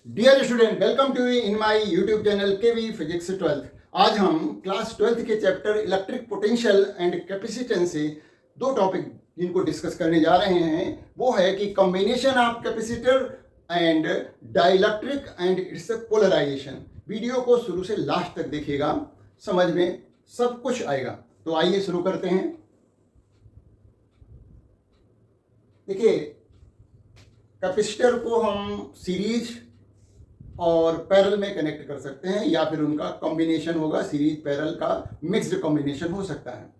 Dear student, welcome to in my YouTube channel KV physics 12th। आज हम class 12th के chapter electric potential and capacitance से दो topic जिनको discuss करने जा रहे हैं वो है कि combination of capacitor and dielectric and its polarisation. Video को शुरू से लास्ट तक देखिएगा, समझ में सब कुछ आएगा। तो आइए शुरू करते हैं। देखिए, कैपेसिटर को हम सीरीज और पैरेलल में कनेक्ट कर सकते हैं या फिर उनका कॉम्बिनेशन होगा, सीरीज पैरेलल का मिक्स्ड कॉम्बिनेशन हो सकता है।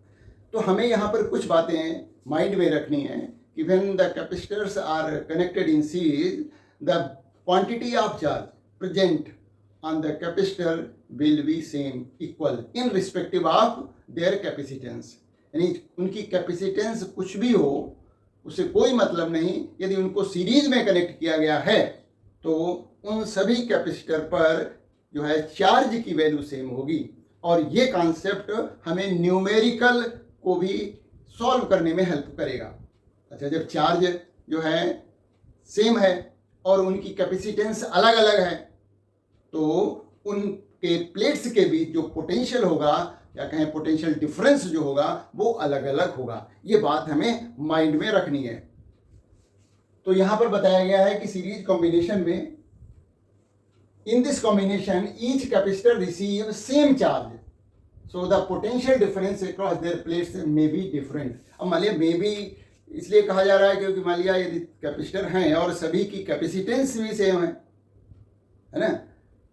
तो हमें यहाँ पर कुछ बातें माइंड में रखनी है कि when the capacitors are connected in series the quantity of charge present on the capacitor will be same equal in respective of their capacitance. यानी उनकी कैपेसिटेंस कुछ भी हो उससे कोई मतलब नहीं, यदि उनको सीरीज में कनेक्ट किया गया है तो उन सभी कैपेसिटर पर जो है चार्ज की वैल्यू सेम होगी। और ये कॉन्सेप्ट हमें न्यूमेरिकल को भी सॉल्व करने में हेल्प करेगा। अच्छा, जब चार्ज जो है सेम है और उनकी कैपेसिटेंस अलग अलग है तो उनके प्लेट्स के बीच जो पोटेंशियल होगा या कहें पोटेंशियल डिफरेंस जो होगा वो अलग अलग होगा। ये बात हमें माइंड में रखनी है। तो यहाँ पर बताया गया है कि सीरीज कॉम्बिनेशन में in this combination each capacitor receives same charge, so the potential difference across their plates may be different। अब मान लिया may be इसलिए कहा जा रहा है क्योंकि मान लिया यदि कैपेसिटर हैं और सभी की कैपेसिटेंस भी सेम है ना,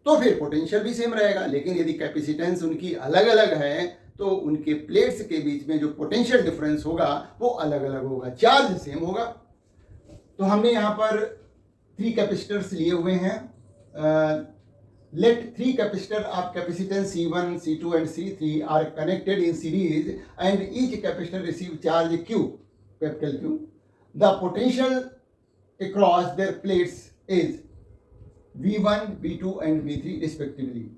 तो फिर पोटेंशियल भी सेम रहेगा। लेकिन यदि कैपेसिटेंस उनकी अलग अलग है तो उनके प्लेट्स के बीच में जो पोटेंशियल डिफरेंस होगा वो अलग अलग होगा, चार्ज सेम होगा। तो हमने यहाँ पर 3 कैपेसिटर्स लिए हुए हैं। Let 3 capacitor of capacitance C1, C2 and C3 are connected in series and each capacitor receive charge Q, capital Q. The potential across their plates is V1, V2 and V3 respectively।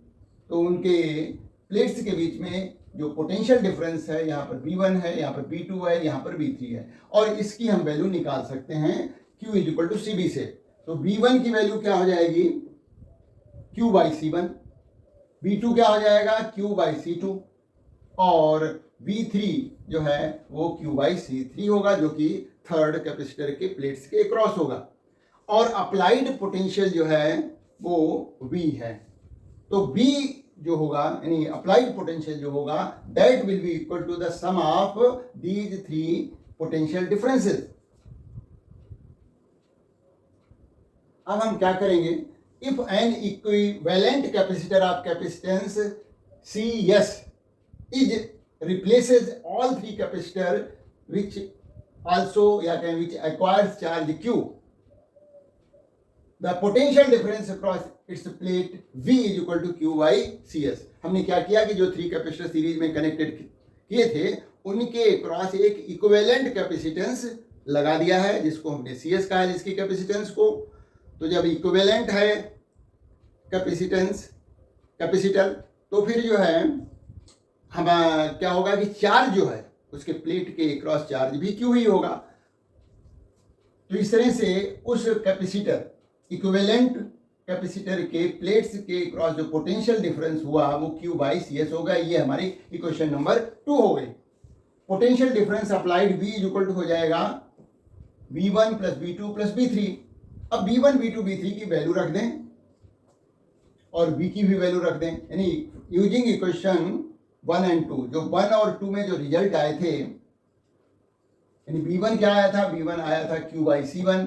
तो उनके plates के बीच में जो potential difference है, यहाँ पर V1 है, यहाँ पर V2 है, यहाँ पर V3 है और इसकी हम वैल्यू निकाल सकते हैं Q is equal to CB से। तो V1 की वैल्यू क्या हो जाएगी Q बाई C1, V2 क्या हो जाएगा Q बाई C2 और V3 जो है वो Q बाई C3 होगा, जो कि थर्ड कैपेसिटर के प्लेट्स के क्रॉस होगा। और अप्लाइड पोटेंशियल जो है वो V है। तो V जो होगा यानी अप्लाइड पोटेंशियल जो होगा that will be equal to the sum of these 3 potential differences. अब हम क्या करेंगे, if an equivalent capacitor of capacitance Cs is replaces all 3 capacitor which also which acquires charge Q, the potential difference across its plate V is equal to Q by Cs। हमने क्या किया कि जो 3 capacitor series में connected किए थे उनके cross एक इक्विवेलेंट कैपेसिटेंस लगा दिया है जिसको हमने Cs कहा है, जिसकी कैपेसिटेंस को। तो जब इक्विवेलेंट है कैपेसिटर तो फिर जो है हम क्या होगा कि चार्ज जो है उसके प्लेट के क्रॉस चार्ज भी क्यू ही होगा। तो इस तरह से उस कैपेसिटर इक्विवेलेंट कैपेसिटर के प्लेट्स के क्रॉस जो पोटेंशियल डिफरेंस हुआ वो क्यू बाई CS होगा। ये हमारी इक्वेशन नंबर 2 हो गई। Potential difference applied V is equal to हो जाएगा V1 plus V2 plus V3। अब V1, V2, V3 की वैल्यू रख दें और V की भी वैल्यू रख दें, यानी यूजिंग इक्वेशन 1 एंड 2। जो 1 और 2 में जो रिजल्ट आए थे, यानी V1 क्या आया था, V1 आया था Q बाई C1,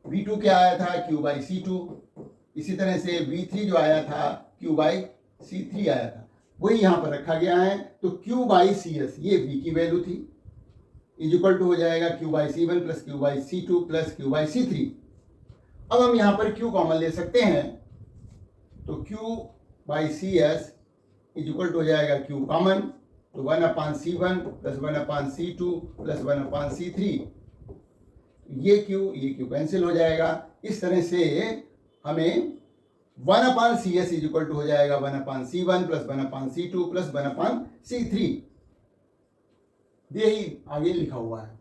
V2 क्या आया था Q बाई C2, इसी तरह से V3 जो आया था Q बाई C3 आया था, वही यहाँ पर रखा गया है। तो Q बाई CS ये V की वैल्यू थी, इज इक्वल टू हो जाएगा Q by C1 plus Q by C2 plus Q by C3। अब हम यहाँ पर Q कॉमन ले सकते हैं तो Q by CS is equal to हो जाएगा Q कॉमन, तो 1 अपान C1 प्लस 1 अपान C2 प्लस 1 अपान C3। ये Q कैंसिल हो जाएगा। इस तरह से हमें 1 अपान CS इज इक्वल टू हो जाएगा 1 अपान C1 प्लस 1 अपान C2 प्लस 1 अपान C3। यही आगे लिखा हुआ है।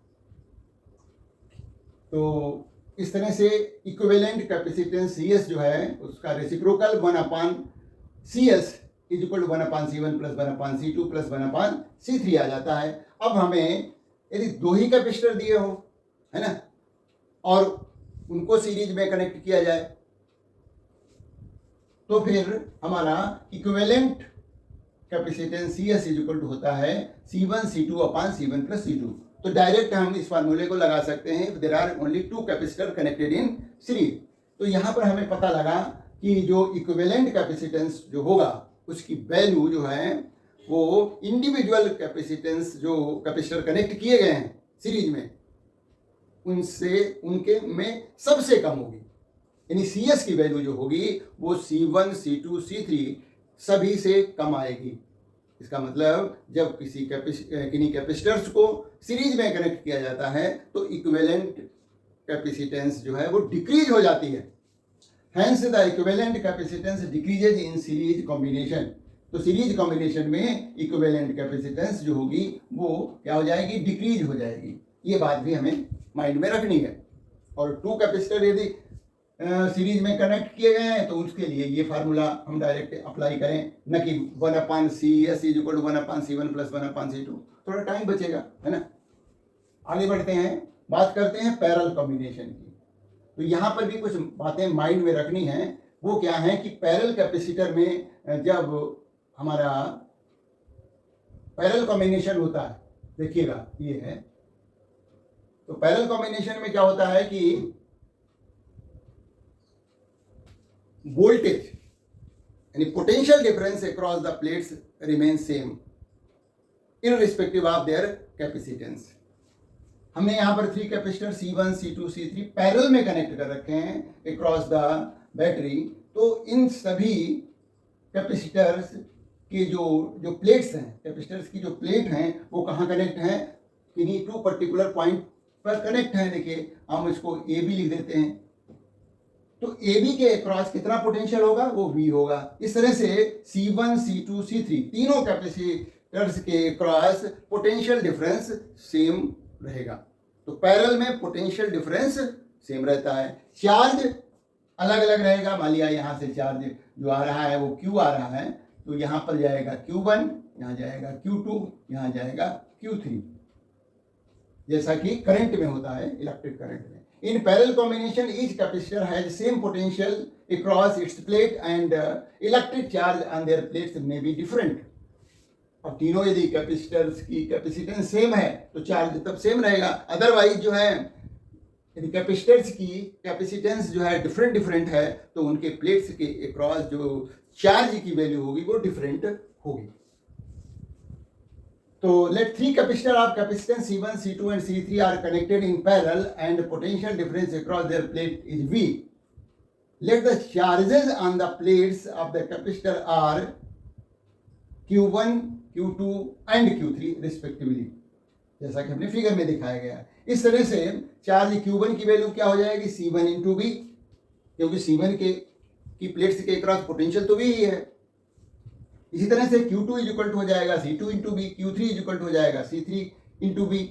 तो इस तरह से इक्विवेलेंट कैपेसिटेंस सी एस जो है उसका reciprocal 1/CS is equal to 1/C1 plus 1/C2 plus 1/C3 आ जाता है। अब हमें यदि दो ही कैपेसिटर दिए हो, है ना, और उनको सीरीज में कनेक्ट किया जाए तो फिर हमारा equivalent capacitance C S is equal to होता है C1C2/C1 प्लस C2। तो डायरेक्ट हम इस फार्मूले को लगा सकते हैं, there are only 2 capacitor connected in series. तो यहाँ पर हमें पता लगा कि जो इक्विवेलेंट कैपेसिटेंस जो होगा उसकी वैल्यू जो है वो इंडिविजुअल कैपेसिटेंस जो कैपेसिटर कनेक्ट किए गए हैं सीरीज में उनके में सबसे कम होगी। यानी सी एस की वैल्यू जो होगी वो C1 C2 C3 सभी से कम आएगी। इसका मतलब जब किन्हीं कैपेसिटर्स को सीरीज में कनेक्ट किया जाता है तो इक्विवेलेंट कैपेसिटेंस जो है वो डिक्रीज हो जाती है। Hence the equivalent capacitance decreases in series combination। तो सीरीज कॉम्बिनेशन में इक्विवेलेंट कैपेसिटेंस जो होगी वो क्या हो जाएगी, डिक्रीज हो जाएगी। ये बात भी हमें माइंड में रखनी है। और 2 कैपेसिटर यदि सीरीज में कनेक्ट किए गए हैं तो उसके लिए ये फार्मूला हम डायरेक्ट अप्लाई करें, न कि 1/CS is equal to 1/C1 plus 1/C2। थोड़ा टाइम बचेगा, है ना। आगे बढ़ते हैं, बात करते हैं पैरेलल कॉम्बिनेशन की। तो यहाँ पर भी कुछ बातें माइंड में रखनी है। वो क्या है कि पैरेलल कैपेसिटर में जब हमारा पैरेलल कॉम्बिनेशन होता है, देखिएगा ये है, तो पैरेलल कॉम्बिनेशन में क्या होता है कि वोल्टेज यानी potential difference across the plates remain same irrespective of their capacitance. हमने यहाँ पर 3 capacitor C1 C2 C3 parallel में कनेक्ट कर रखे हैं अक्रॉस द बैटरी। तो इन सभी कैपेसिटर्स के जो प्लेट्स हैं, कैपेसिटर्स की जो प्लेट हैं वो कहाँ कनेक्ट हैं, किन्हीं 2 पर्टिकुलर पॉइंट पर कनेक्ट हैं। देखिए हम इसको ए बी लिख देते हैं। तो ए बी के अक्रॉस कितना पोटेंशियल होगा, वो V होगा। इस तरह से C1 C2 C3 तीनों कैपेसिटर्स के अक्रॉस पोटेंशियल डिफरेंस सेम रहेगा। तो पैरेलल में पोटेंशियल डिफरेंस सेम रहता है, चार्ज अलग अलग रहेगा। मान लिया यहाँ से चार्ज जो आ रहा है वो Q आ रहा है, तो यहाँ पर जाएगा Q1, यहाँ जाएगा Q2, यहाँ जाएगा Q3, जैसा कि करंट में होता है, इलेक्ट्रिक करंट में। In parallel combination each capacitor has same potential across its plate and electric charge on their plates may be different. अब तीनों यदि कैपेसिटर्स की कैपेसिटेंस सेम है तो चार्ज तब सेम रहेगा। अदरवाइज जो है यदि कैपेसिटर्स की कैपेसिटेंस जो है डिफरेंट है तो उनके प्लेट्स के अक्रॉस जो चार्ज की वैल्यू होगी वो डिफरेंट होगी। तो let 3 capacitor of capacitance C1, C2 and C3 are connected in parallel and potential difference across their plate is V. Let the charges on the plates of the capacitor are Q1, Q2 and Q3 respectively, जैसा कि हमने figure में दिखाया गया है। इस तरह से चार्ज Q1 की वैल्यू क्या हो जाएगी, C1 इंटू B, क्योंकि C1 की प्लेट्स के क्रॉस पोटेंशियल तो V ही है। इसी तरह से Q2 इज इक्वल टू हो जाएगा C2 into b, Q3 is equal to हो जाएगा C3 इंटू बी।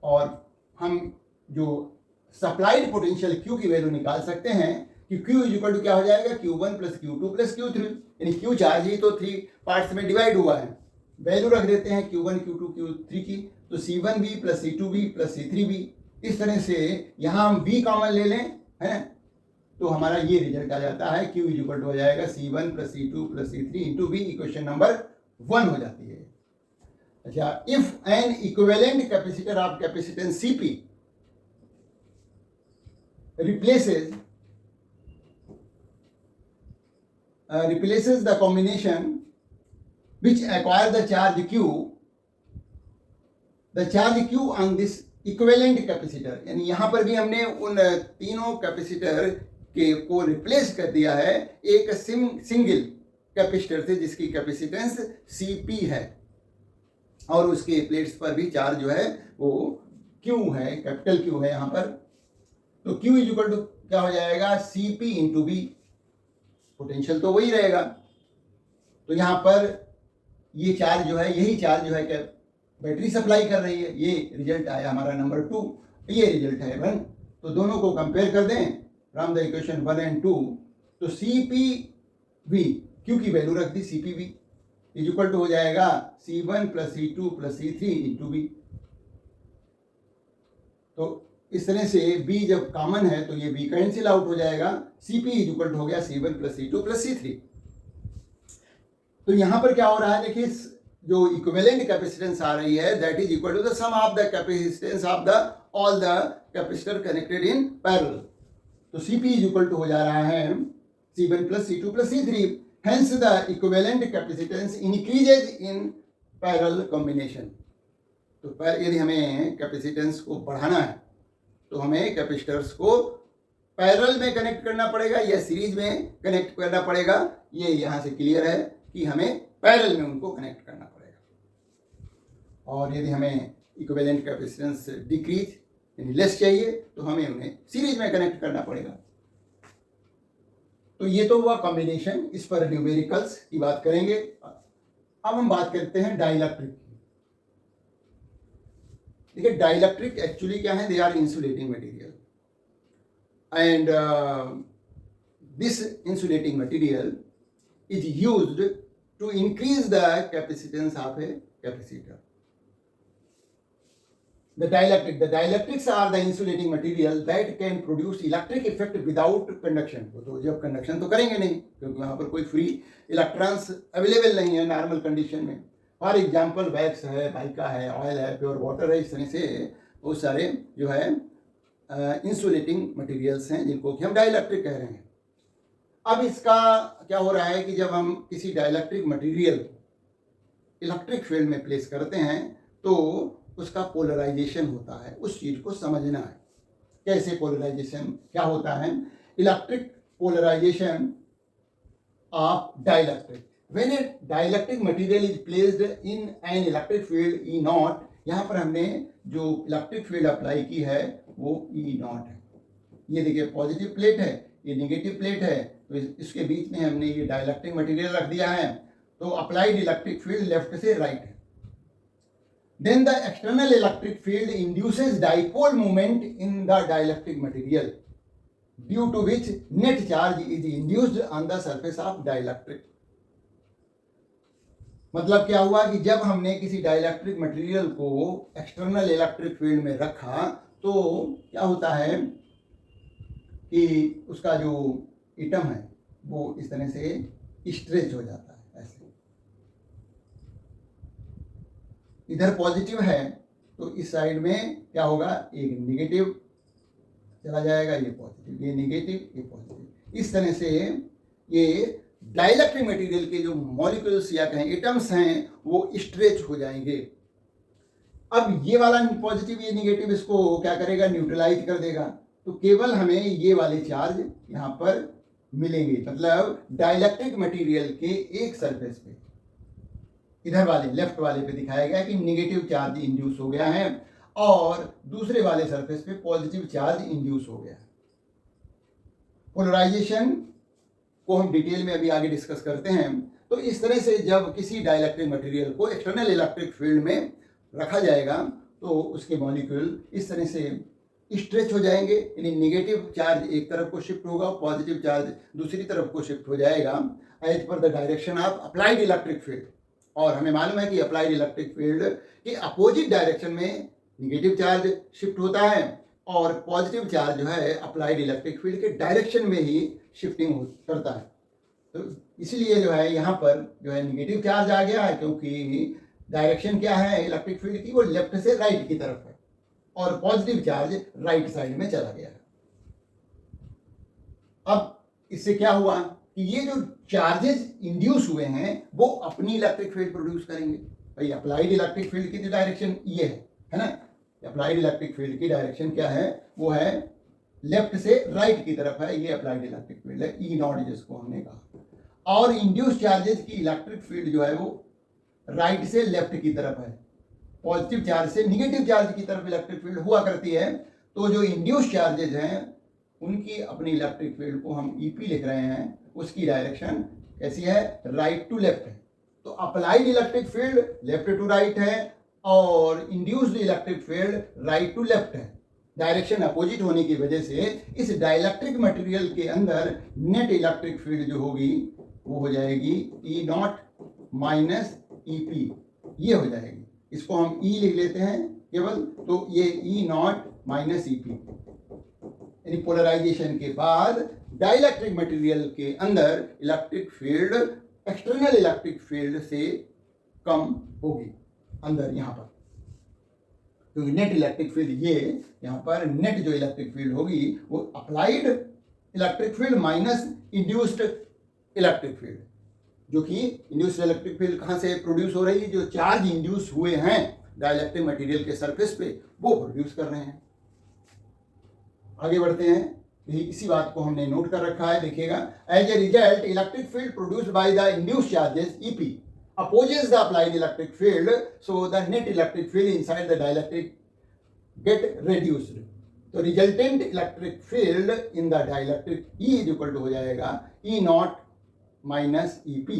और हम जो सप्लाइड पोटेंशियल Q की वैल्यू निकाल सकते हैं कि Q इज इक्वल टू क्या हो जाएगा, Q1 plus Q2 plus Q3, यानी Q चार्ज ही तो 3 पार्ट्स में डिवाइड हुआ है। वैल्यू रख देते हैं Q1 Q2 Q3 की, तो C1B plus C2B plus C3B। इस तरह से यहाँ हम V कॉमन ले लें, है, तो हमारा ये रिजल्ट आ जाता है। Q इज इक्वल टू हो जाएगा C1 plus C2 plus C3 into B। Equation number 1 हो जाती है। अच्छा, if N equivalent capacitor of capacitance CP replaces the combination which acquire the charge Q, the charge Q on this equivalent capacitor, यानी यहाँ पर भी हमने उन तीनों कैपेसिटर के को रिप्लेस कर दिया है एक सिंगल कैपेसिटर से जिसकी कैपेसिटेंस Cp है और उसके प्लेट्स पर भी चार्ज जो है वो Q है, कैपिटल Q है यहाँ पर। तो Q इज इक्वल टू क्या हो जाएगा, Cp इंटू बी। पोटेंशियल तो वही रहेगा। तो यहाँ पर ये चार्ज जो है, यही चार्ज जो है क्या बैटरी सप्लाई कर रही है। ये रिजल्ट आया हमारा नंबर 2। ये रिजल्ट है 1। तो दोनों को कंपेयर कर दें फ्रॉम द इक्वेशन 1 and 2, तो CPV, क्यू की वैल्यू रख दी CPV इज इक्वल टू हो जाएगा C1 + C2 + C3 × V। तो इस तरह से B जब कॉमन है तो ये B कैंसिल आउट हो जाएगा, CP इज इक्वल टू हो गया C1 + C2 + C3। तो यहां पर क्या हो रहा है, देखिए जो इक्विवेलेंट कैपेसिटेंस आ रही है that is equal to the sum of the capacitance of the all the capacitor connected in parallel. तो CP इज इक्वल टू हो जा रहा है C1 + C2 + C3, hence the equivalent capacitance increases in parallel combination। तो यदि हमें capacitance को बढ़ाना है तो हमें कैपेसिटर्स को पैरेलल में कनेक्ट करना पड़ेगा या सीरीज में कनेक्ट करना पड़ेगा। ये यहाँ से क्लियर है कि हमें पैरेलल में उनको कनेक्ट करना पड़ेगा। और यदि हमें इक्विवेलेंट कैपेसिटेंस डिक्रीज यानी लेस चाहिए तो हमें उन्हें सीरीज में कनेक्ट करना पड़ेगा। तो ये तो हुआ कॉम्बिनेशन, इस पर न्यूमेरिकल्स की बात करेंगे। अब हम बात करते हैं डाइलेक्ट्रिक की। देखिए डाइलेक्ट्रिक एक्चुअली क्या है, they are insulating material and this insulating material is used to increase the capacitance of a capacitor. The dielectrics are the insulating material that can produce electric effect without conduction। तो जब conduction तो करेंगे नहीं क्योंकि वहाँ पर कोई free electrons available नहीं है नॉर्मल कंडीशन में। फॉर एग्जांपल वैक्स है, माइका है, ऑयल है, प्योर वाटर है, इस तरह से बहुत सारे जो है इंसुलेटिंग मटेरियल्स हैं जिनको कि हम डाइलेक्ट्रिक कह रहे हैं। अब इसका क्या हो रहा है कि जब हम किसी डाइलेक्ट्रिक मटेरियल इलेक्ट्रिक फील्ड में प्लेस करते हैं तो उसका पोलराइजेशन होता है, उस चीज को समझना है। कैसे पोलराइजेशन क्या होता है, electric polarisation of dielectric. When a dielectric material is placed in an electric field E0, यहाँ पर हमने जो इलेक्ट्रिक फील्ड अप्लाई की है वो E0 है। ये देखिए पॉजिटिव प्लेट है, ये नेगेटिव प्लेट है, तो इसके बीच में हमने ये डाइलेक्ट्रिक मटेरियल रख दिया है। तो अप्लाइड इलेक्ट्रिक फील्ड लेफ्ट से राइट है। Then the external electric field induces dipole moment in the dielectric material, due to which net charge is induced on the surface of dielectric। मतलब क्या हुआ कि जब हमने किसी डाइलेक्ट्रिक मटेरियल को एक्सटर्नल इलेक्ट्रिक फील्ड में रखा तो क्या होता है कि उसका जो एटम है वो इस तरह से स्ट्रेच हो जाता है। ऐसे इधर पॉजिटिव है तो इस साइड में क्या होगा, एक निगेटिव चला जाएगा, ये पॉजिटिव, ये निगेटिव, ये पॉजिटिव। इस तरह से ये डाइलेक्ट्रिक मटेरियल के जो मॉलिक्यूल्स या कहें एटम्स हैं वो स्ट्रेच हो जाएंगे। अब ये वाला पॉजिटिव ये निगेटिव इसको क्या करेगा, न्यूट्रलाइज कर देगा। तो केवल हमें ये वाले चार्ज यहाँ पर मिलेंगे। मतलब डाइलेक्ट्रिक मटेरियल के एक सरफेस पे इधर वाले लेफ्ट वाले पे दिखाया गया कि नेगेटिव चार्ज इंड्यूस हो गया है और दूसरे वाले सरफेस पे पॉजिटिव चार्ज इंड्यूस हो गया है। पोलराइजेशन को हम डिटेल में अभी आगे डिस्कस करते हैं। तो इस तरह से जब किसी डाइलेक्ट्रिक मटेरियल को एक्सटर्नल इलेक्ट्रिक फील्ड में रखा जाएगा तो उसके मॉलिक्यूल इस तरह से स्ट्रेच हो जाएंगे, यानी नेगेटिव चार्ज एक तरफ को शिफ्ट होगा, पॉजिटिव चार्ज दूसरी तरफ को शिफ्ट हो जाएगा एज पर the direction of applied electric field. और हमें मालूम है कि अप्लाइड इलेक्ट्रिक फील्ड के अपोजिट डायरेक्शन में नेगेटिव चार्ज शिफ्ट होता है और पॉजिटिव चार्ज जो है अप्लाइड इलेक्ट्रिक फील्ड के डायरेक्शन में ही शिफ्टिंग करता है। तो इसलिए जो है यहाँ पर जो है नेगेटिव चार्ज आ गया है क्योंकि डायरेक्शन क्या है इलेक्ट्रिक फील्ड की, वो लेफ्ट से राइट की तरफ है और पॉजिटिव चार्ज राइट साइड में चला गया है। अब इससे क्या हुआ कि ये जो चार्जेस इंड्यूस हुए हैं वो अपनी इलेक्ट्रिक फील्ड प्रोड्यूस करेंगे। भाई अप्लाइड इलेक्ट्रिक फील्ड की जो डायरेक्शन ये है ना, अप्लाइड इलेक्ट्रिक फील्ड की डायरेक्शन क्या है, वो है लेफ्ट से राइट की तरफ है। ये अप्लाइड इलेक्ट्रिक फील्ड है E0 जिसको हमने कहा। और इंड्यूस चार्जेस की इलेक्ट्रिक फील्ड जो है वो राइट से लेफ्ट की तरफ है, पॉजिटिव चार्ज से निगेटिव चार्ज की तरफ इलेक्ट्रिक फील्ड हुआ करती है। तो जो इंड्यूस चार्जेस हैं उनकी अपनी इलेक्ट्रिक फील्ड को हम EP लिख रहे हैं, उसकी डायरेक्शन कैसी है, राइट टू लेफ्ट है। तो applied electric field left to right है और induced electric field right to left है। डायरेक्शन अपोजिट होने की वजह से इस डाइलेक्ट्रिक मटेरियल के अंदर नेट इलेक्ट्रिक फील्ड जो होगी वो हो जाएगी ई नॉट माइनस ई पी, ये हो जाएगी। इसको हम ई लिख लेते हैं केवल, तो ये ई नॉट माइनस ई पी, यानी पोलराइजेशन के बाद डाइलेक्ट्रिक मटेरियल के अंदर electric field external electric field से कम होगी अंदर यहाँ पर, क्योंकि नेट इलेक्ट्रिक फील्ड ये यहाँ पर नेट जो इलेक्ट्रिक फील्ड होगी वो applied electric field minus induced electric field, जो कि इंड्यूस्ड इलेक्ट्रिक फील्ड कहाँ से प्रोड्यूस हो रही है, जो चार्ज इंड्यूस हुए हैं डाइलेक्ट्रिक मटेरियल के सरफेस पे वो प्रोड्यूस कर रहे हैं। आगे बढ़ते हैं, यही इसी बात को हमने नोट कर रखा है, देखिएगा। As a result electric field produced by the induced charges EP opposes the applied electric field, so the net electric field inside the dielectric get reduced. तो resultant electric field in the dielectric E is equal to हो जाएगा E not minus E P.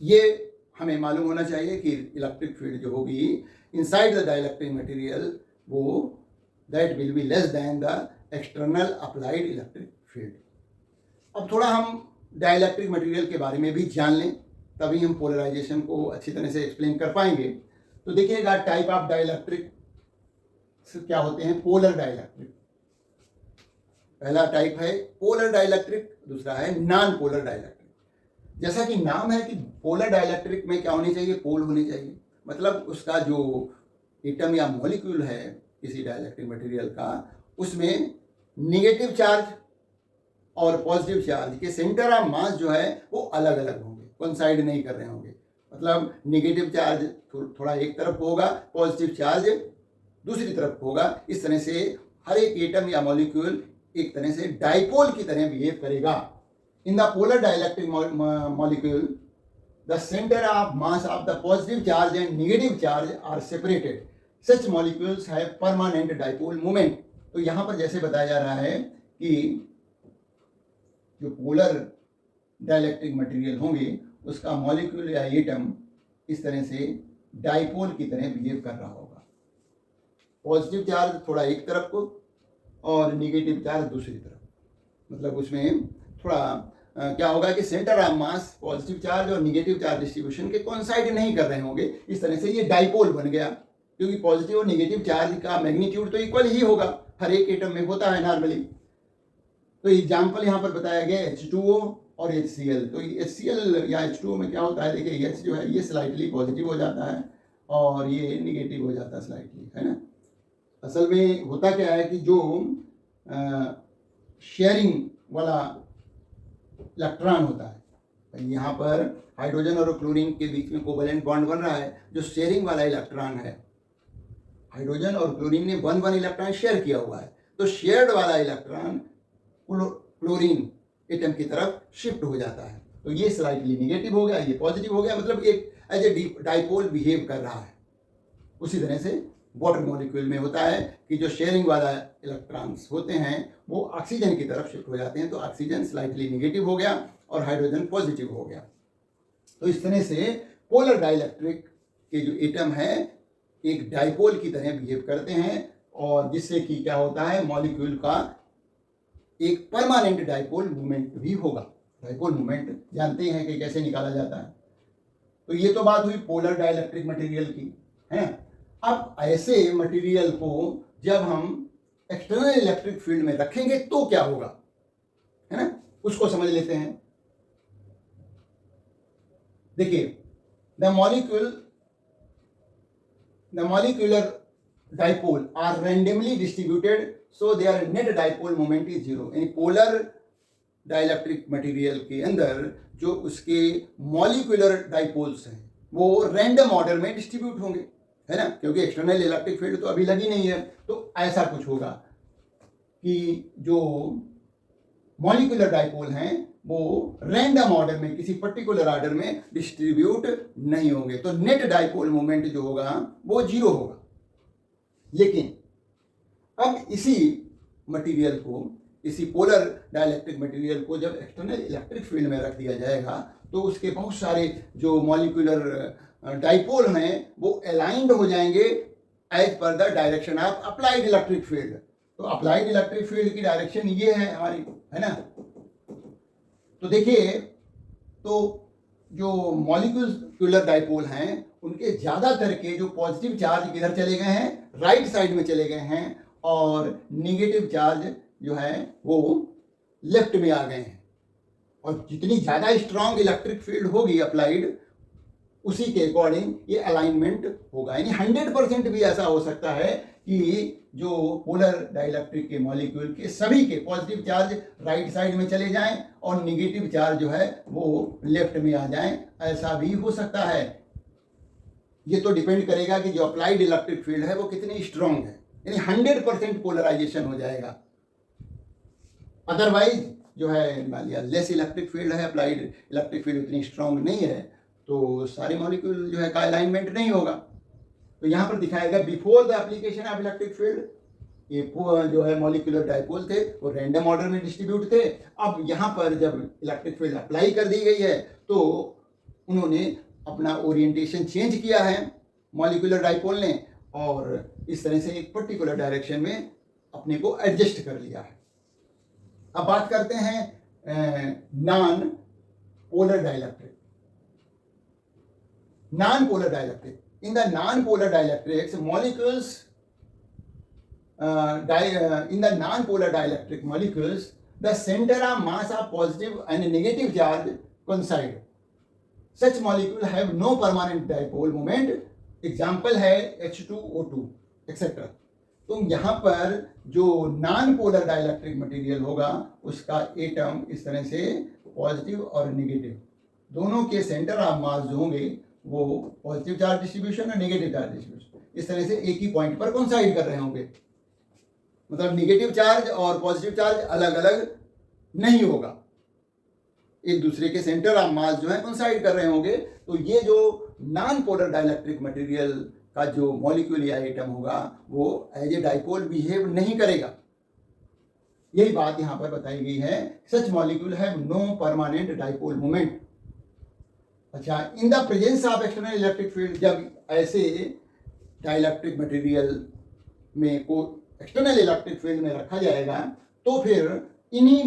ये हमें मालूम होना चाहिए कि electric field जो होगी इनसाइड द डाइलेक्ट्रिक मटेरियल वो that will be less than the external applied electric field. अब थोड़ा हम डाइलेक्ट्रिक मटेरियल के बारे में भी जान लें, तभी हम पोलराइजेशन को अच्छी तरह से एक्सप्लेन कर पाएंगे। तो देखिएगा टाइप ऑफ डाइलेक्ट्रिक क्या होते हैं। पोलर डाइलेक्ट्रिक पहला टाइप है पोलर डाइलेक्ट्रिक, दूसरा है नॉन पोलर डाइलेक्ट्रिक। जैसा कि नाम है कि पोलर डाइलेक्ट्रिक में क्या होनी चाहिए, पोल होने चाहिए, मतलब उसका जो एटम या मॉलिक्यूल है किसी डाइलेक्ट्रिक मटेरियल का, उसमें निगेटिव चार्ज और पॉजिटिव चार्ज के सेंटर ऑफ मास जो है वो अलग अलग होंगे, कोइंसाइड नहीं कर रहे होंगे। मतलब निगेटिव चार्ज थोड़ा एक तरफ होगा, पॉजिटिव चार्ज दूसरी तरफ होगा। इस तरह से हर एक एटम या मॉलिक्यूल एक तरह से डाइपोल की तरह बिहेव करेगा। In the polar dielectric molecule the centre of mass of the positive charge and negative charge are separated. Such molecules have permanent dipole moment. तो यहाँ पर जैसे बताया जा रहा है कि जो पोलर डाइलेक्ट्रिक मटेरियल होंगे उसका मॉलिक्यूल या एटम इस तरह से डाइपोल की तरह बिहेव कर रहा होगा। पॉजिटिव चार्ज थोड़ा एक तरफ को और नेगेटिव चार्ज दूसरी तरफ, मतलब उसमें थोड़ा क्या होगा कि centre of mass positive charge और नेगेटिव चार्ज डिस्ट्रीब्यूशन के कोइंसाइड नहीं कर रहे होंगे। इस तरह से ये डाइपोल बन गया, क्योंकि पॉजिटिव और नेगेटिव चार्ज का मैग्नीट्यूड तो इक्वल ही होगा, हर एक एटम में होता है नॉर्मली। तो एग्जाम्पल यहाँ पर बताया गया H2O और HCl। तो HCl या H2O में क्या होता है, देखिए H जो है ये स्लाइटली पॉजिटिव हो जाता है और ये निगेटिव हो जाता है स्लाइटली, है ना। असल में होता क्या है कि जो शेयरिंग वाला इलेक्ट्रॉन होता है, यहाँ पर हाइड्रोजन और क्लोरीन के बीच में कोवेलेंट बॉन्ड बन रहा है। जो शेयरिंग वाला इलेक्ट्रॉन है, हाइड्रोजन और क्लोरीन ने 1 इलेक्ट्रॉन शेयर किया हुआ है, तो शेयर्ड वाला इलेक्ट्रॉन क्लोरीन एटम की तरफ शिफ्ट हो जाता है। तो ये स्लाइटली नेगेटिव हो गया, ये पॉजिटिव हो गया, मतलब एक एज ए डाइपोल बिहेव कर रहा है। उसी तरह से वाटर मॉलिक्यूल में होता है कि जो शेयरिंग वाला इलेक्ट्रॉन्स होते हैं वो ऑक्सीजन की तरफ शिफ्ट हो जाते हैं, तो ऑक्सीजन स्लाइटली नेगेटिव हो गया और हाइड्रोजन पॉजिटिव हो गया। तो इस तरह से पोलर डाइलेक्ट्रिक के जो एटम है एक डाइपोल की तरह बिहेव करते हैं, और जिससे कि क्या होता है, मॉलिक्यूल का एक परमानेंट डाइपोल मूवमेंट भी होगा। डाइपोल मूवमेंट जानते हैं कि कैसे निकाला जाता है। तो ये तो बात हुई पोलर डाइलेक्ट्रिक मटेरियल की, है। अब ऐसे मटेरियल को जब हम एक्सटर्नल इलेक्ट्रिक फील्ड में रखेंगे तो क्या होगा, है ना, उसको समझ लेते हैं। देखिए, the molecular dipole are randomly distributed, so their net dipole moment is 0। यानी पोलर डाइलेक्ट्रिक मटेरियल के अंदर जो उसके मॉलिक्यूलर डाइपोल्स हैं वो रैंडम ऑर्डर में डिस्ट्रीब्यूट होंगे, है ना, क्योंकि एक्सटर्नल इलेक्ट्रिक फील्ड तो अभी लगी नहीं है। तो ऐसा कुछ होगा कि जो मॉलिक्यूलर डाइपोल हैं वो रैंडम ऑर्डर में, किसी पर्टिकुलर ऑर्डर में डिस्ट्रीब्यूट नहीं होंगे, तो नेट डाइपोल मोमेंट जो होगा वो 0 होगा। लेकिन अब इसी मटेरियल को, इसी पोलर डाइलेक्ट्रिक मटेरियल को जब एक्सटर्नल इलेक्ट्रिक फील्ड में रख दिया जाएगा तो उसके बहुत सारे जो मॉलिक्यूलर डाइपोल हैं वो अलाइंड हो जाएंगे एज पर the direction of applied electric field. तो अप्लाइड इलेक्ट्रिक फील्ड की डायरेक्शन ये है हमारी, है ना। तो देखिए, तो जो मॉलिक्यूलर डाइपोल हैं उनके ज़्यादातर के जो पॉजिटिव चार्ज किधर चले गए हैं, राइट साइड में चले गए हैं, और निगेटिव चार्ज जो है वो लेफ्ट में आ गए हैं। और जितनी ज़्यादा स्ट्रांग इलेक्ट्रिक फील्ड होगी अप्लाइड, उसी के अकॉर्डिंग ये अलाइनमेंट होगा। यानी 100% भी ऐसा हो सकता है कि जो पोलर डाइलेक्ट्रिक के मॉलिक्यूल के सभी के पॉजिटिव चार्ज राइट साइड में चले जाएं और निगेटिव चार्ज जो है वो लेफ्ट में आ जाएं, ऐसा भी हो सकता है। ये तो डिपेंड करेगा कि जो अप्लाइड इलेक्ट्रिक फील्ड है वो कितनी स्ट्रांग है, यानी 100% पोलराइजेशन हो जाएगा। अदरवाइज जो है मान लिया लेस इलेक्ट्रिक फील्ड है, अप्लाइड इलेक्ट्रिक फील्ड उतनी स्ट्रांग नहीं है, तो सारे मॉलिक्यूल जो है का अलाइनमेंट नहीं होगा। तो यहाँ पर दिखाएगा before the application of electric field, ये जो है मॉलिक्यूलर डाइपोल थे वो रैंडम ऑर्डर में डिस्ट्रीब्यूट थे। अब यहाँ पर जब इलेक्ट्रिक फील्ड अप्लाई कर दी गई है तो उन्होंने अपना ओरिएंटेशन चेंज किया है मॉलिक्यूलर डाइपोल ने, और इस तरह से एक पर्टिकुलर डायरेक्शन में अपने को एडजस्ट कर लिया है। अब बात करते हैं non polar dielectric. Non-polar dielectric. In the non-polar dielectrics, molecules in the non-polar dielectric molecules, the center of mass of positive and negative charge coincide. Such molecules have no permanent dipole moment. Example है H2O2, etc. तो यहाँ पर जो non polar dielectric material होगा उसका atom इस तरह से पॉजिटिव और नेगेटिव दोनों के सेंटर ऑफ मास जो होंगे वो पॉजिटिव चार्ज डिस्ट्रीब्यूशन और नेगेटिव चार्ज डिस्ट्रीब्यूशन इस तरह से एक ही पॉइंट पर कोइंसाइड कर रहे होंगे। मतलब नेगेटिव चार्ज और पॉजिटिव चार्ज अलग अलग नहीं होगा, एक दूसरे के सेंटर ऑफ मास जो है कोइंसाइड कर रहे होंगे। तो ये जो नॉन पोलर डाइलेक्ट्रिक मटेरियल का जो मॉलिक्यूल या एटम होगा वो एज ए डाइपोल बिहेव नहीं करेगा। यही बात यहाँ पर बताई गई है, such molecule have no permanent dipole moment. अच्छा, in the presence of external electric field, जब ऐसे डाइलेक्ट्रिक मटेरियल में को एक्सटर्नल इलेक्ट्रिक फील्ड में रखा जाएगा तो फिर इन्हीं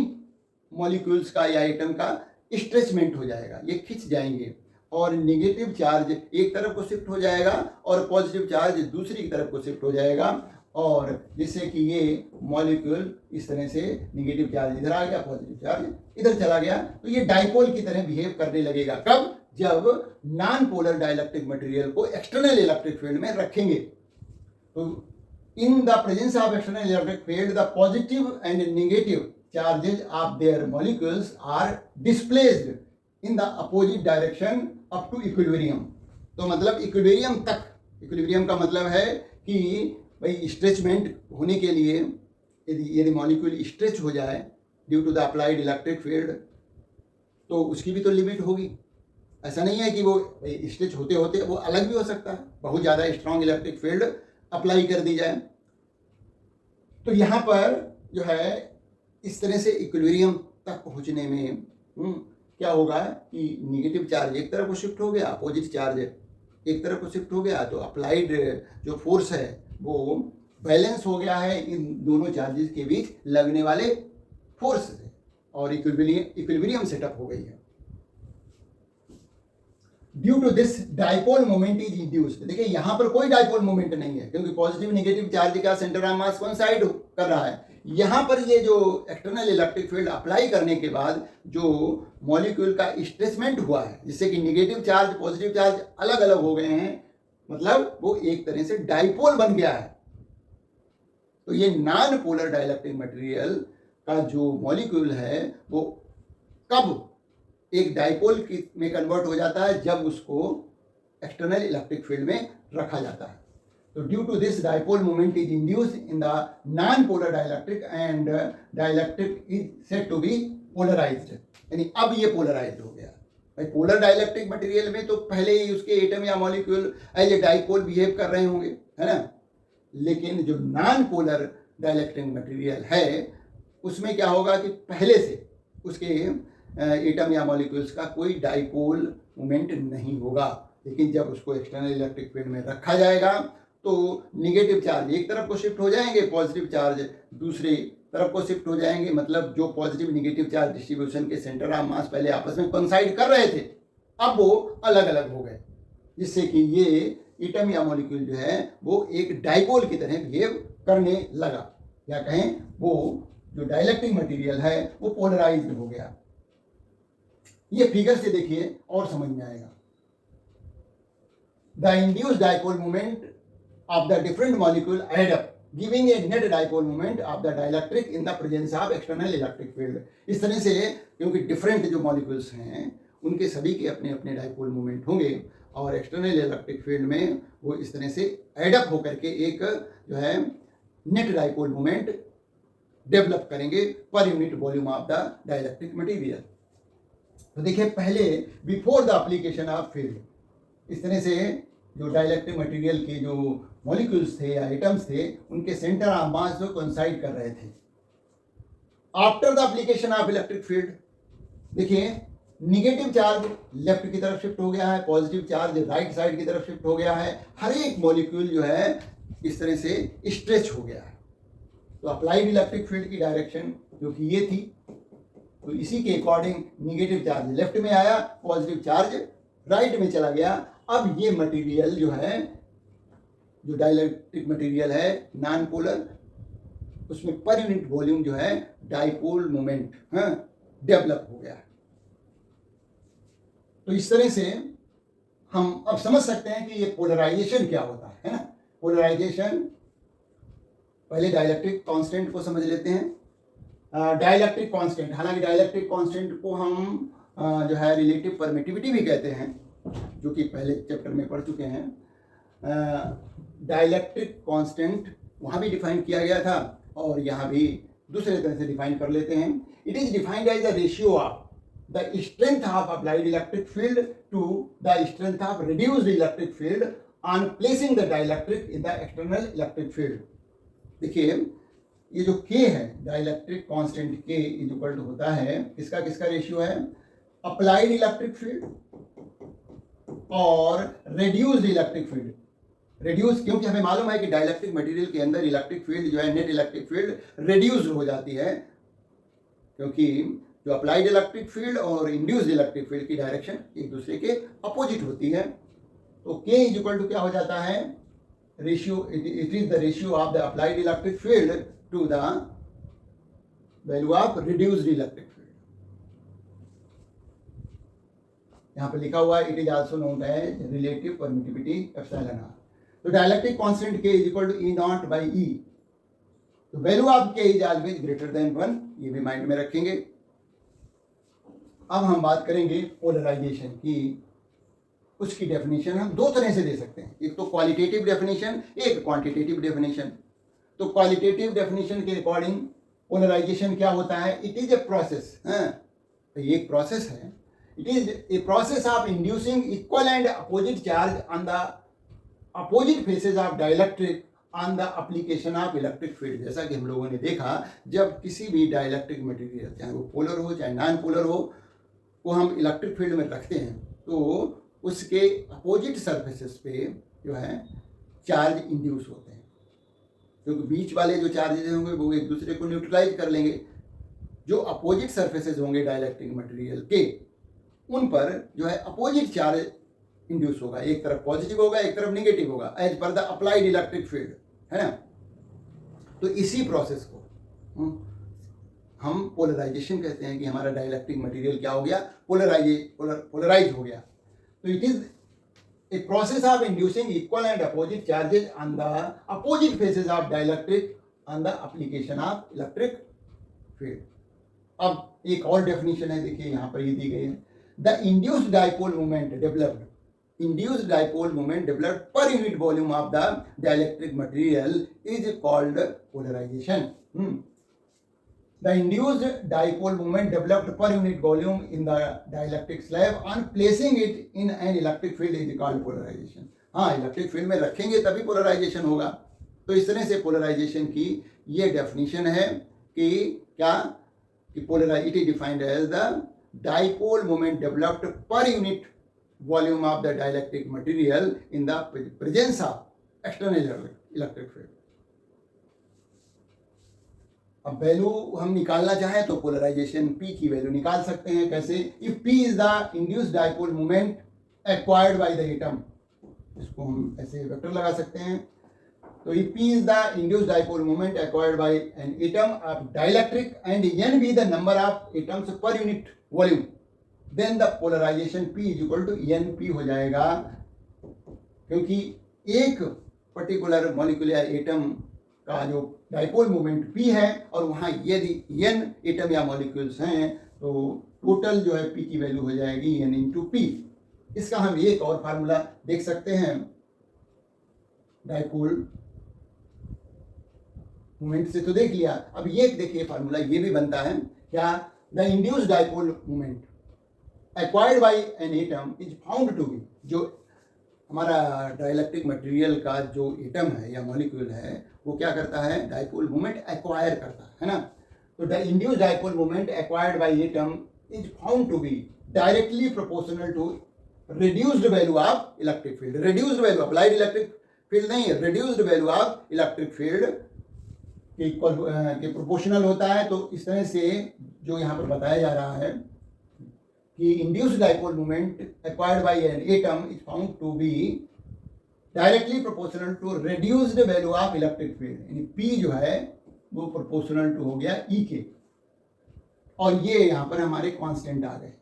मॉलिक्यूल्स का या एटम का स्ट्रेचमेंट हो जाएगा, ये खिंच जाएंगे और नेगेटिव चार्ज एक तरफ को शिफ्ट हो जाएगा और पॉजिटिव चार्ज दूसरी तरफ को शिफ्ट हो जाएगा, और जिससे कि ये मॉलिक्यूल इस तरह से नेगेटिव चार्ज इधर आ गया, पॉजिटिव चार्ज इधर चला गया, तो ये डाइपोल की तरह बिहेव करने लगेगा। कब? जब नॉन पोलर डाइलेक्ट्रिक मटेरियल को एक्सटर्नल इलेक्ट्रिक फील्ड में रखेंगे। तो in the presence of external electric field the positive and negative charges of their molecules are displaced in the opposite direction up to equilibrium. तो मतलब equilibrium तक, equilibrium का मतलब है कि भाई स्ट्रेचमेंट होने के लिए यदि मॉलिक्यूल स्ट्रेच हो जाए due to the applied electric field तो उसकी भी तो लिमिट होगी। ऐसा नहीं है कि वो स्ट्रेच होते होते वो अलग भी हो सकता है, बहुत ज़्यादा स्ट्रांग इलेक्ट्रिक फील्ड अप्लाई कर दी जाए। तो यहाँ पर जो है इस तरह से इक्विलिब्रियम तक पहुँचने में क्या होगा कि नेगेटिव चार्ज एक तरफ को शिफ्ट हो गया, अपोजिट चार्ज एक तरफ को शिफ्ट हो गया, तो अप्लाइड जो फोर्स है वो बैलेंस हो गया है इन दोनों चार्जेस के बीच लगने वाले फोर्स से, और इक्विलिब्रियम सेटअप हो गई है। Due to this dipole moment is induced. देखिए यहाँ पर कोई डाइपोल मोमेंट नहीं है क्योंकि पॉजिटिव नेगेटिव चार्ज का सेंटर ऑफ मास कोइंसाइड कर रहा है। यहाँ पर ये जो एक्सटर्नल इलेक्ट्रिक फील्ड अप्लाई करने के बाद जो मॉलिक्यूल का स्ट्रेचमेंट हुआ है जिससे कि नेगेटिव चार्ज पॉजिटिव चार्ज अलग अलग हो गए हैं, मतलब वो एक तरह से डाइपोल बन गया है। तो ये नॉन पोलर डाइलेक्ट्रिक मटेरियल का जो मॉलिक्यूल है वो कब एक डाइपोल में कन्वर्ट हो जाता है? जब उसको एक्सटर्नल इलेक्ट्रिक फील्ड में रखा जाता है। तो due to this dipole moment is induced in the non polar dielectric and dielectric is said to be polarised. यानी अब ये पोलराइज्ड हो गया। भाई पोलर डाइलेक्ट्रिक मटेरियल में तो पहले ही उसके एटम या molecule as a dipole behave कर रहे होंगे, है ना। लेकिन जो नॉन पोलर डाइलेक्ट्रिक मटेरियल है उसमें क्या होगा कि पहले से उसके एटम या मॉलिक्यूल्स का कोई डाइपोल मोमेंट नहीं होगा, लेकिन जब उसको एक्सटर्नल इलेक्ट्रिक फील्ड में रखा जाएगा तो निगेटिव चार्ज एक तरफ को शिफ्ट हो जाएंगे, पॉजिटिव चार्ज दूसरी तरफ को शिफ्ट हो जाएंगे। मतलब जो पॉजिटिव निगेटिव चार्ज डिस्ट्रीब्यूशन के सेंटर ऑफ मास पहले आपस में कोइंसाइड कर रहे थे, अब वो अलग अलग हो गए, जिससे कि ये एटम या मॉलिक्यूल जो है वो एक डाइपोल की तरह बिहेव करने लगा, या कहें वो जो डाइलेक्ट्रिक मटेरियल है वो पोलराइज्ड हो गया। ये फिगर से देखिए और समझ में आएगा। The induced dipole moment of the different molecule add up, giving a net dipole moment of the dielectric in the presence of external electric field। इस तरह से क्योंकि डिफरेंट जो मॉलिक्यूल्स हैं उनके सभी के अपने अपने डाइपोल मोमेंट होंगे और एक्सटर्नल इलेक्ट्रिक फील्ड में वो इस तरह से एडअप होकर के एक जो है नेट डाइपोल मोमेंट डेवलप करेंगे पर unit volume of the dielectric material. तो देखिए पहले before the application of field, इस तरह से जो डाइलेक्ट्रिक मटेरियल के जो मॉलिक्यूल्स थे या एटम्स थे उनके सेंटर ऑफ मास जो कोइंसाइड कर रहे थे। After the application of electric field देखिए निगेटिव चार्ज लेफ्ट की तरफ शिफ्ट हो गया है, पॉजिटिव चार्ज राइट साइड की तरफ शिफ्ट हो गया है, हर एक मॉलिक्यूल जो है इस तरह से स्ट्रेच हो गया है। तो अप्लाइड इलेक्ट्रिक फील्ड की डायरेक्शन जो कि ये थी, तो इसी के अकॉर्डिंग निगेटिव चार्ज लेफ्ट में आया, पॉजिटिव चार्ज राइट में चला गया। अब ये मटेरियल जो है जो डाइलेक्ट्रिक मटेरियल है नॉन पोलर, उसमें पर यूनिट वॉल्यूम जो है डाइपोल मोमेंट डेवलप हो गया। तो इस तरह से हम अब समझ सकते हैं कि ये पोलराइजेशन क्या होता है ना। पोलराइजेशन पहले डाइलेक्ट्रिक कांस्टेंट को समझ लेते हैं। डाइलेक्ट्रिक कांस्टेंट, हालांकि डाइलेक्ट्रिक कांस्टेंट को हम जो है रिलेटिव परमिटिविटी भी कहते हैं, जो कि पहले चैप्टर में पढ़ चुके हैं। डाइलेक्ट्रिक कांस्टेंट वहाँ भी डिफाइन किया गया था और यहाँ भी दूसरे तरह से डिफाइन कर लेते हैं। It is defined as the ratio of the strength of applied electric field to the strength of reduced electric field on placing the dielectric in the external electric field. देखिए ये जो K है dielectric constant K is equal to होता है किसका किसका ratio है, applied electric field और रिड्यूस्ड इलेक्ट्रिक फील्ड। रिड्यूस क्योंकि हमें मालूम है कि डाइलेक्ट्रिक मटेरियल के अंदर इलेक्ट्रिक फील्ड जो है नेट इलेक्ट्रिक फील्ड रिड्यूस हो जाती है, क्योंकि जो अप्लाइड इलेक्ट्रिक फील्ड और इंड्यूस्ड इलेक्ट्रिक फील्ड की डायरेक्शन एक दूसरे के अपोजिट होती है। तो K इज इक्वल टू क्या हो जाता है, ratio, it is the ratio of the applied electric field to the value of reduced electric field. यहाँ पर लिखा हुआ है it is also known as relative permittivity epsilon R. तो dielectric constant K is equal to E not by E। तो value of K is always greater than 1, ये भी mind में रखेंगे। अब हम बात करेंगे पोलराइजेशन की। उसकी डेफिनेशन हम दो तरह से दे सकते हैं, एक तो क्वालिटेटिव डेफिनेशन, एक क्वांटिटेटिव डेफिनेशन। तो क्वालिटेटिव डेफिनेशन के अकॉर्डिंग पोलराइजेशन क्या होता है, इट इज ए प्रोसेस, तो ये एक प्रोसेस है। It is a process of inducing equal and opposite charge on the opposite faces of dielectric on the application of electric field. जैसा कि हम लोगों ने देखा, जब किसी भी डाइलेक्ट्रिक मटेरियल चाहे वो पोलर हो चाहे नॉन पोलर हो को हम इलेक्ट्रिक फील्ड में रखते हैं तो उसके अपोजिट सरफेसेस पे जो है चार्ज इंड्यूस होते हैं, क्योंकि बीच वाले जो चार्जेस होंगे वो एक दूसरे को न्यूट्रलाइज कर लेंगे। जो अपोजिट सरफेसेस होंगे डाइलेक्ट्रिक मटेरियल के, उन पर जो है अपोजिट चार्ज इंड्यूस होगा, एक तरफ पॉजिटिव होगा एक तरफ नेगेटिव होगा, एज पर द अप्लाइड इलेक्ट्रिक फील्ड, है ना। तो इसी प्रोसेस को हम पोलराइजेशन कहते हैं कि हमारा डाइलेक्ट्रिक मटेरियल क्या हो गया, पोलराइज हो गया। तो it is a process of inducing equal and opposite charges on the opposite faces of dielectric on the application of electric field. अब एक और डेफिनेशन है, देखिए यहाँ पर ये दी गई है, the induced dipole moment developed, induced dipole moment developed per unit volume of the dielectric material is called polarization. The induced dipole moment developed per unit volume in the dielectric slab on placing it in an electric field is called polarization. हाँ, electric field में रखेंगे तभी polarisation होगा। तो इस तरह से polarisation की ये डेफिनेशन है कि क्या, कि polarisation is defined as the dipole moment developed per unit volume of the dielectric material in the presence of external electric field. अब वैल्यू हम निकालना चाहें तो पोलराइजेशन P की वैल्यू निकाल सकते हैं। कैसे? If P is the induced dipole moment acquired by the atom, इसको हम ऐसे वेक्टर लगा सकते हैं। तो if P is the induced dipole moment acquired by an atom of dielectric and n be the number of atoms per unit volume, then the polarisation P is equal to NP हो जाएगा, क्योंकि एक particular molecule या atom का जो dipole moment P है और वहाँ यदि n एटम या मॉलिक्यूल्स हैं तो टोटल जो है P की वैल्यू हो जाएगी n इंटू P। इसका हम एक और फार्मूला देख सकते हैं डाइपोल मोमेंट से, तो देख लिया। अब ये देखिए फार्मूला ये भी बनता है क्या? The induced dipole moment acquired by an atom is found to be, जो हमारा डाइलेक्ट्रिक मटेरियल का जो एटम है या मॉलिक्यूल है वो क्या करता है? डाइपोल मोमेंट एक्वायर करता है ना। तो the induced dipole moment acquired by atom is found to be directly proportional to reduced value of electric field. Reduced value, applied electric field नहीं है, reduced value of electric field के equal के proportional होता है। तो इस तरह से जो यहाँ पर बताया जा रहा है कि induced dipole moment acquired by an atom is found to be directly proportional to reduced value of electric field, यानी P जो है वो प्रोपोर्शनल टू हो गया E के, और ये यहाँ पर हमारे कांस्टेंट आ गए।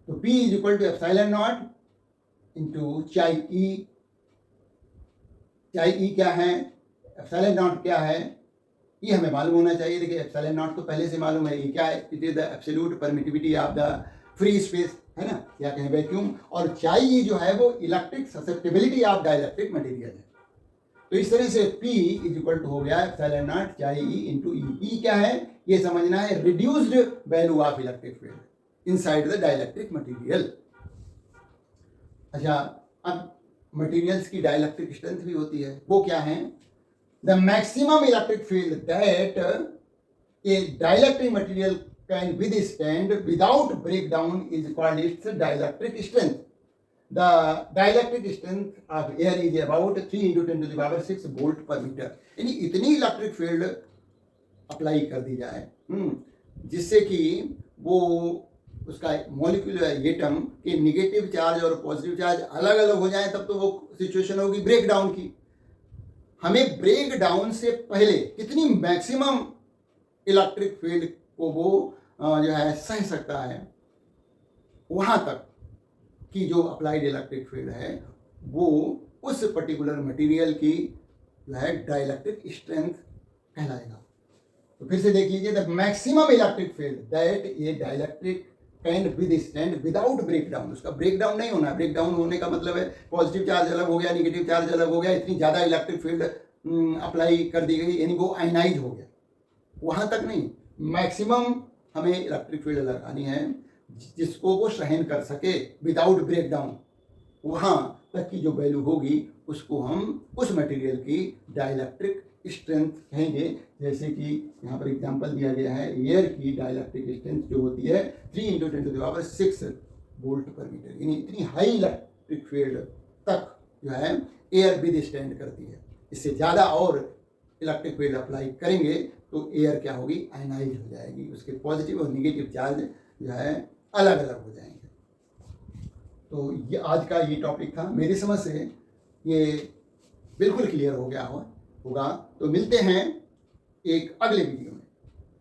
तो P is equal to epsilon naught into chi E। चाई E क्या है, एप्सिलॉन नॉट क्या है, ये हमें मालूम होना चाहिए। देखिए एप्सिलॉन नॉट तो पहले से मालूम है, ये क्या है? It is the absolute permittivity of the free space, है ना, या कहें वैक्यूम। और चाई E जो है वो electric susceptibility of dielectric material है। तो इस तरह से P इज इक्वल टू हो गया एप्सिलॉन नॉट चाई E इंटू E। E क्या है ये समझना है, reduced value of electric field inside the dielectric material. अच्छा, अब मटेरियल्स की डाइलेक्ट्रिक स्ट्रेंथ भी होती है, वो क्या है? The maximum electric field that A dielectric material can withstand without breakdown is called its dielectric strength. The dielectric strength of air is about 3 into 10 to the power 6 volt per meter. यानी इतनी electric field apply कर दी जाए जिससे कि वो उसका molecule atom के negative charge और पॉजिटिव चार्ज अलग अलग हो जाए, तब तो वो सिचुएशन होगी ब्रेक डाउन की। हमें ब्रेक डाउन से पहले कितनी मैक्सिमम इलेक्ट्रिक फील्ड को वो जो है सह सकता है, वहाँ तक की जो अप्लाइड इलेक्ट्रिक फील्ड है वो उस पर्टिकुलर मटेरियल की जो है डाइलेक्ट्रिक स्ट्रेंथ कहलाएगा। तो फिर से देख लीजिए, the maximum electric field that ये dielectric can withstand without break down. उसका ब्रेक डाउन नहीं होना। ब्रेक डाउन होने का मतलब है पॉजिटिव चार्ज अलग हो गया, निगेटिव चार्ज अलग हो गया, इतनी ज़्यादा इलेक्ट्रिक फील्ड अप्लाई कर दी गई, यानी वो आयनाइज हो गया, वहाँ तक नहीं। मैक्सिमम हमें इलेक्ट्रिक फील्ड लगानी है जिसको वो सहन कर सके विदाउट ब्रेक डाउन, वहाँ तक की जो वैल्यू होगी उसको हम उस मटेरियल की डाइलेक्ट्रिक स्ट्रेंथ कहेंगे। जैसे कि यहाँ पर एग्जांपल दिया गया है, एयर की डाइलेक्ट्रिक स्ट्रेंथ जो होती है 3 into 10 to the power 6 volt पर मीटर, यानी इतनी हाई इलेक्ट्रिक फील्ड तक जो है एयर विथस्टैंड करती है। इससे ज़्यादा और इलेक्ट्रिक फील्ड अप्लाई करेंगे तो एयर क्या होगी, आयनाइज हो जाएगी, उसके पॉजिटिव और निगेटिव चार्ज जो है अलग अलग हो जाएंगे। तो ये आज का ये टॉपिक था, मेरी समझ से ये बिल्कुल क्लियर हो गया होगा। तो मिलते हैं एक अगले वीडियो